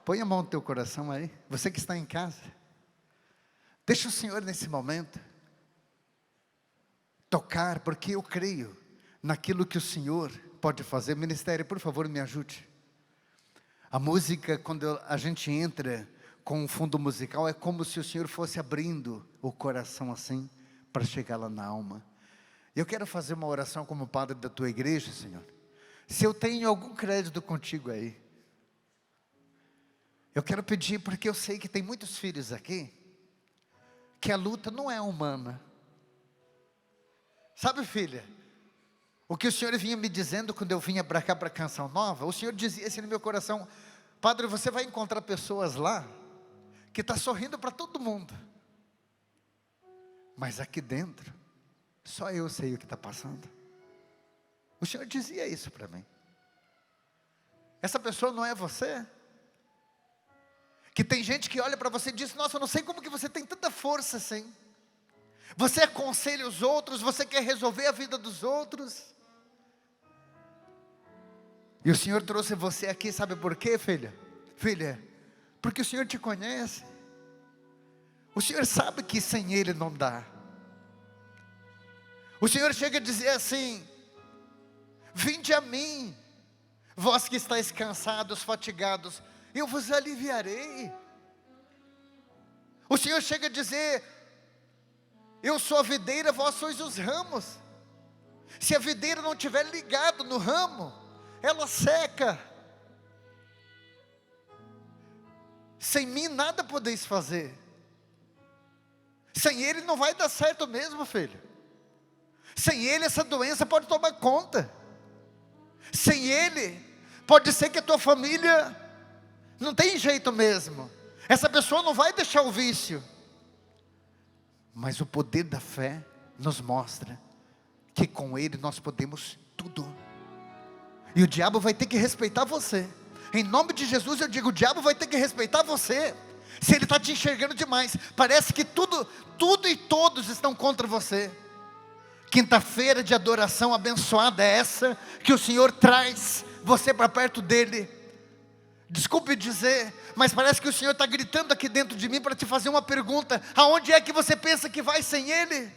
Põe a mão no teu coração aí. Você que está em casa, deixa o Senhor nesse momento tocar, porque eu creio naquilo que o Senhor pode fazer. Ministério, por favor, me ajude. A música, quando a gente entra com um fundo musical, é como se o Senhor fosse abrindo o coração assim, para chegar lá na alma. Eu quero fazer uma oração como padre da tua igreja, Senhor. Se eu tenho algum crédito contigo aí, eu quero pedir, porque eu sei que tem muitos filhos aqui, que a luta não é humana. Sabe, filha, o que o Senhor vinha me dizendo quando eu vinha para cá, para Canção Nova, o Senhor dizia assim no meu coração: padre, você vai encontrar pessoas lá, que está sorrindo para todo mundo, mas aqui dentro, só eu sei o que está passando. O Senhor dizia isso para mim. Essa pessoa não é você? Que tem gente que olha para você e diz: nossa, eu não sei como que você tem tanta força assim. Você aconselha os outros, você quer resolver a vida dos outros. E o Senhor trouxe você aqui, sabe por quê, filha? Filha, porque o Senhor te conhece. O Senhor sabe que sem Ele não dá. O Senhor chega a dizer assim: vinde a mim, vós que estáis cansados, fatigados, eu vos aliviarei. O Senhor chega a dizer: Eu sou a videira, vós sois os ramos. Se a videira não estiver ligado no ramo, ela seca. Sem mim nada podeis fazer. Sem Ele não vai dar certo mesmo, filho. Sem Ele essa doença pode tomar conta. Sem Ele, pode ser que a tua família não tem jeito mesmo. Essa pessoa não vai deixar o vício. Mas o poder da fé nos mostra que com Ele nós podemos tudo. E o diabo vai ter que respeitar você. Em nome de Jesus eu digo, o diabo vai ter que respeitar você. Se ele está te enxergando demais, parece que tudo e todos estão contra você. Quinta-feira de adoração abençoada é essa, que o Senhor traz você para perto dEle. Desculpe dizer, mas parece que o Senhor está gritando aqui dentro de mim para te fazer uma pergunta: aonde é que você pensa que vai sem Ele?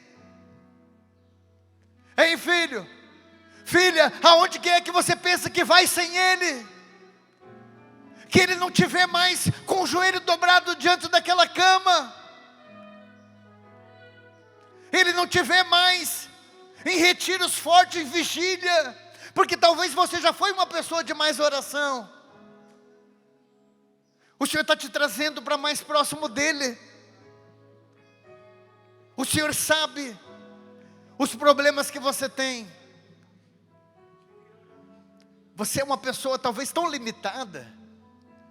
Hein, filho? Filha, aonde que é que você pensa que vai sem Ele? Que Ele não te vê mais com o joelho dobrado diante daquela cama. Ele não te vê mais em retiros fortes, em vigília, porque talvez você já foi uma pessoa de mais oração. O Senhor está te trazendo para mais próximo dEle. O Senhor sabe os problemas que você tem. Você é uma pessoa talvez tão limitada,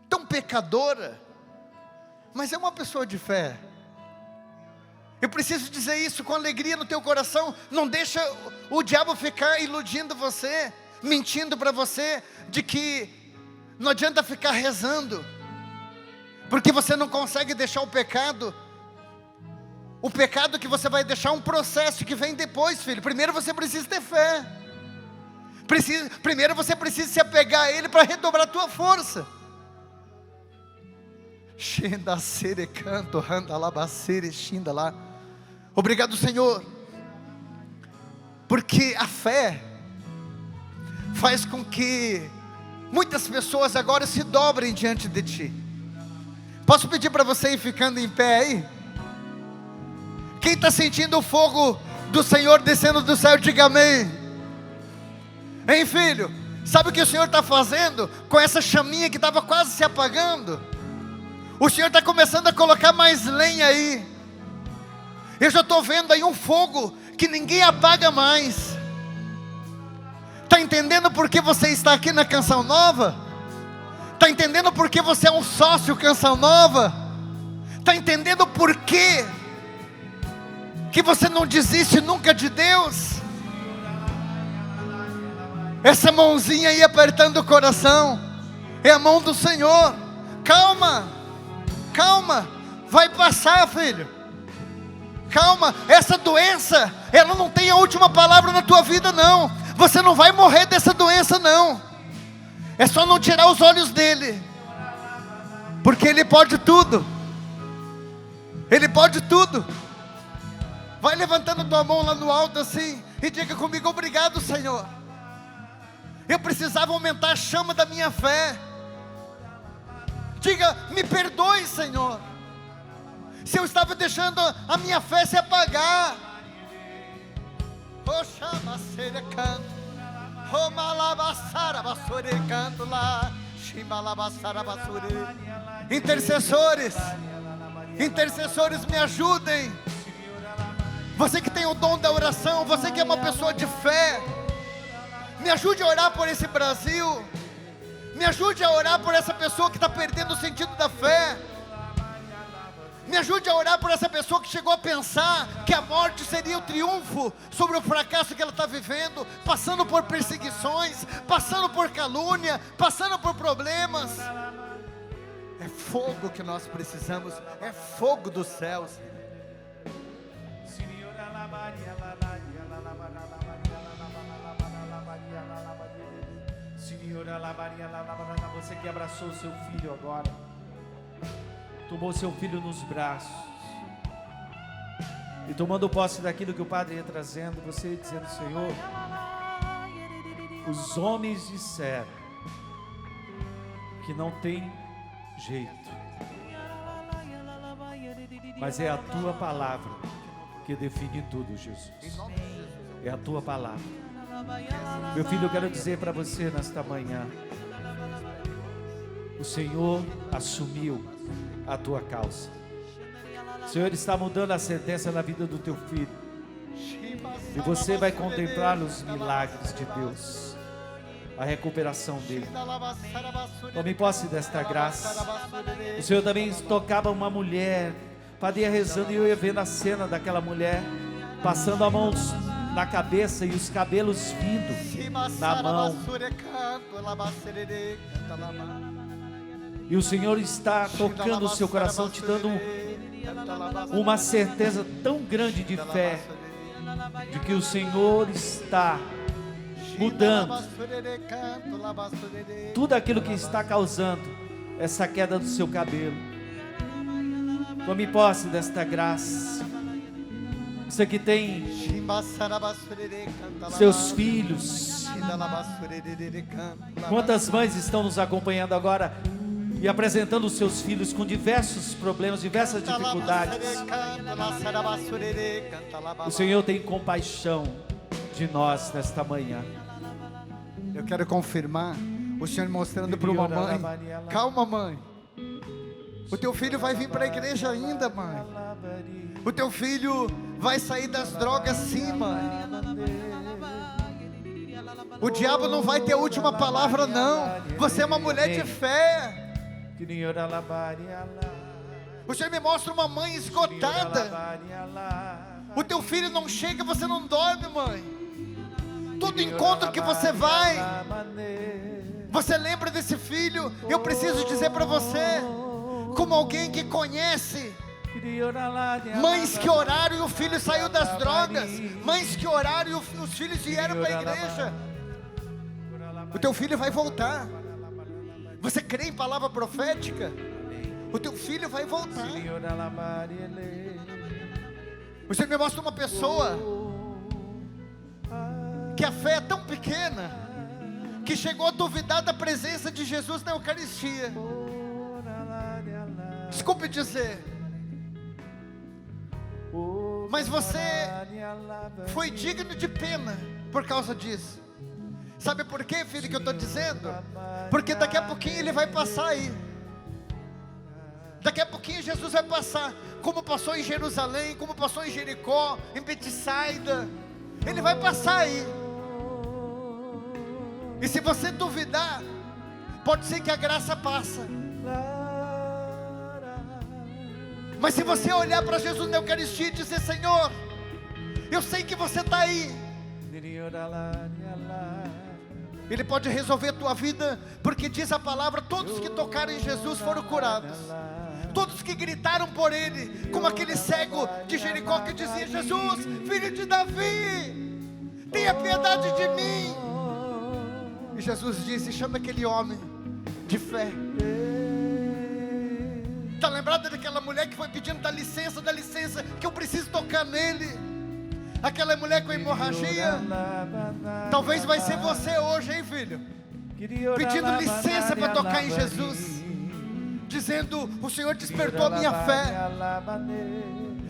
tão pecadora, mas é uma pessoa de fé. Eu preciso dizer isso com alegria no teu coração. Não deixa o diabo ficar iludindo você, mentindo para você, de que não adianta ficar rezando, porque você não consegue deixar o pecado. O pecado que você vai deixar, um processo que vem depois, filho. Primeiro você precisa ter fé. Primeiro você precisa se apegar a Ele para redobrar a tua força. Obrigado, Senhor, porque a fé faz com que muitas pessoas agora se dobrem diante de Ti. Posso pedir para você ir ficando em pé aí? Quem está sentindo o fogo do Senhor descendo do céu, diga amém. Hein, filho? Sabe o que o Senhor está fazendo com essa chaminha que estava quase se apagando? O Senhor está começando a colocar mais lenha aí. Eu já estou vendo aí um fogo que ninguém apaga mais. Está entendendo por que você está aqui na Canção Nova? Está entendendo por que você é um sócio Canção Nova? Está entendendo por que você não desiste nunca de Deus? Essa mãozinha aí apertando o coração é a mão do Senhor. Calma, calma, vai passar, filho. Calma, essa doença, ela não tem a última palavra na tua vida não. Você não vai morrer dessa doença não. É só não tirar os olhos dele, porque Ele pode tudo. Ele pode tudo. Vai levantando tua mão lá no alto assim e diga comigo: obrigado, Senhor. Eu precisava aumentar a chama da minha fé. Diga: me perdoe, Senhor, se eu estava deixando a minha fé se apagar. Intercessores, intercessores, me ajudem. Você que tem o dom da oração, você que é uma pessoa de fé, me ajude a orar por esse Brasil. Me ajude a orar por essa pessoa que está perdendo o sentido da fé. Me ajude a orar por essa pessoa que chegou a pensar que a morte seria o triunfo sobre o fracasso que ela está vivendo, passando por perseguições, passando por calúnia, passando por problemas. É fogo que nós precisamos, é fogo dos céus. Você que abraçou o seu filho agora, tomou seu filho nos braços e tomando posse daquilo que o Padre ia trazendo, você dizendo: Senhor, os homens disseram que não tem jeito, mas é a tua palavra que define tudo, Jesus. Em nome de Jesus. É a tua palavra. Meu filho, eu quero dizer para você nesta manhã: o Senhor assumiu a tua causa. O Senhor está mudando a sentença na vida do teu filho. E você vai contemplar os milagres de Deus, a recuperação dele. Tome posse desta graça. O Senhor também tocava uma mulher, Padre ia rezando e eu ia vendo a cena daquela mulher, passando a mão na cabeça e os cabelos vindo na mão. E o Senhor está tocando o seu coração, te dando uma certeza tão grande de fé, de que o Senhor está mudando tudo aquilo que está causando essa queda do seu cabelo. Tome posse desta graça. Você que tem seus filhos, quantas mães estão nos acompanhando agora e apresentando os seus filhos com diversos problemas, diversas dificuldades. O Senhor tem compaixão de nós nesta manhã. Eu quero confirmar, o Senhor mostrando para uma mãe: calma, mãe, o teu filho vai vir para a igreja ainda, mãe. O teu filho vai sair das drogas sim, mãe. O diabo não vai ter a última palavra, não. Você é uma mulher de fé. O Senhor me mostra uma mãe esgotada. O teu filho não chega, você não dorme, mãe. Todo encontro que você vai, você lembra desse filho. Eu preciso dizer para você, como alguém que conhece mães que oraram e o filho saiu das drogas, mães que oraram e os filhos vieram para a igreja. O teu filho vai voltar. Você crê em palavra profética? O teu filho vai voltar. O Senhor me mostra uma pessoa que a fé é tão pequena que chegou a duvidar da presença de Jesus na Eucaristia. Desculpe dizer, mas você foi digno de pena por causa disso. Sabe por quê, filho, que eu estou dizendo? Porque daqui a pouquinho ele vai passar aí. Daqui a pouquinho Jesus vai passar, como passou em Jerusalém, como passou em Jericó, em Betsaida. Ele vai passar aí. E se você duvidar, pode ser que a graça passa. Mas se você olhar para Jesus na Eucaristia e dizer: Senhor, eu sei que você está aí, Ele pode resolver a tua vida, porque diz a palavra: todos que tocaram em Jesus foram curados. Todos que gritaram por Ele, como aquele cego de Jericó que dizia: Jesus, filho de Davi, tenha piedade de mim. E Jesus disse: chama aquele homem de fé. Está lembrada daquela mulher que foi pedindo: dá licença, que eu preciso tocar nele. Aquela mulher com hemorragia. Talvez vai ser você hoje, hein, filho? Pedindo licença para tocar em Jesus, dizendo: o Senhor despertou a minha fé.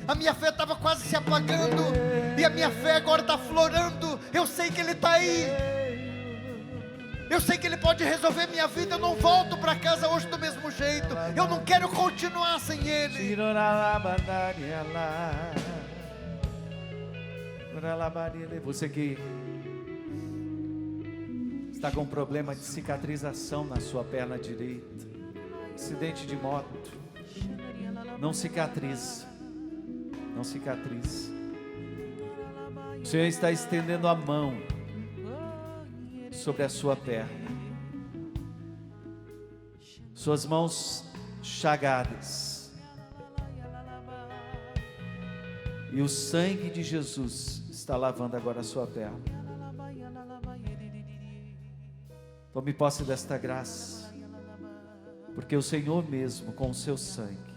A minha fé estava quase se apagando, e a minha fé agora está florando. Eu sei que Ele está aí. Eu sei que Ele pode resolver minha vida. Eu não volto para casa hoje do mesmo jeito. Eu não quero continuar sem Ele. Você que está com problema de cicatrização na sua perna direita, acidente de moto, não cicatriza. Não cicatriza. O Senhor está estendendo a mão sobre a sua perna. Suas mãos chagadas. E o sangue de Jesus está lavando agora a sua perna. Tome posse desta graça, porque o Senhor mesmo, com o seu sangue,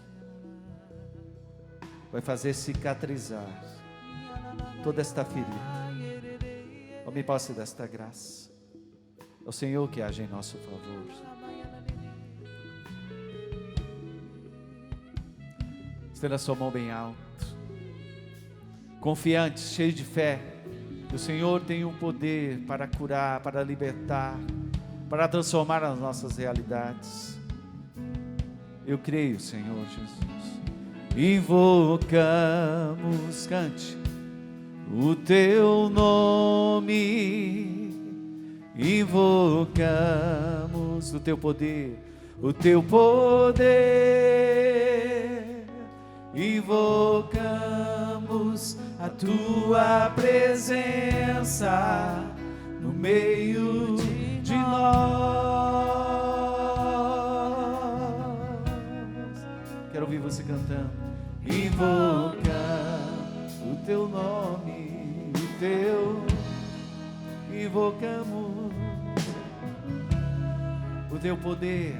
vai fazer cicatrizar toda esta ferida. Tome posse desta graça. É o Senhor que age em nosso favor. Estenda a sua mão bem alto. confiantes, cheios de fé, que o Senhor tem o poder para curar, para libertar, para transformar as nossas realidades. Eu creio, Senhor Jesus. Invocamos, cante o teu nome, invocamos o teu poder, invocamos a tua presença no meio de nós. Quero ouvir você cantando. Invoca o teu nome, invocamos o teu poder,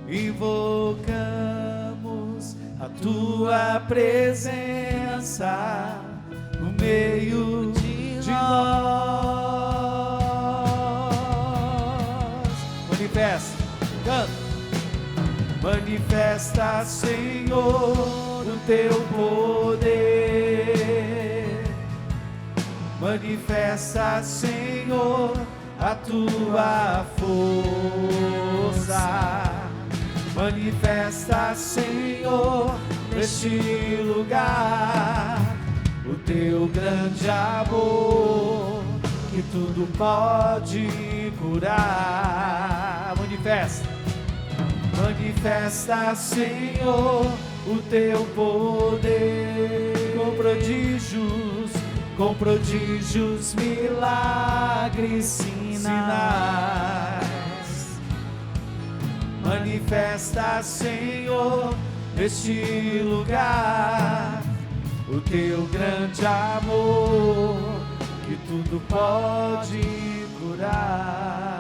invocamos a tua presença no meio de nós. Manifesta, canta. Manifesta, Senhor, o teu poder. Manifesta, Senhor, a tua força. Manifesta, Senhor, neste lugar, o teu grande amor, que tudo pode curar. Manifesta. Manifesta, Senhor, o teu poder, com prodígios, milagres, sinais. Manifesta, Senhor, neste lugar, o teu grande amor, que tudo pode curar.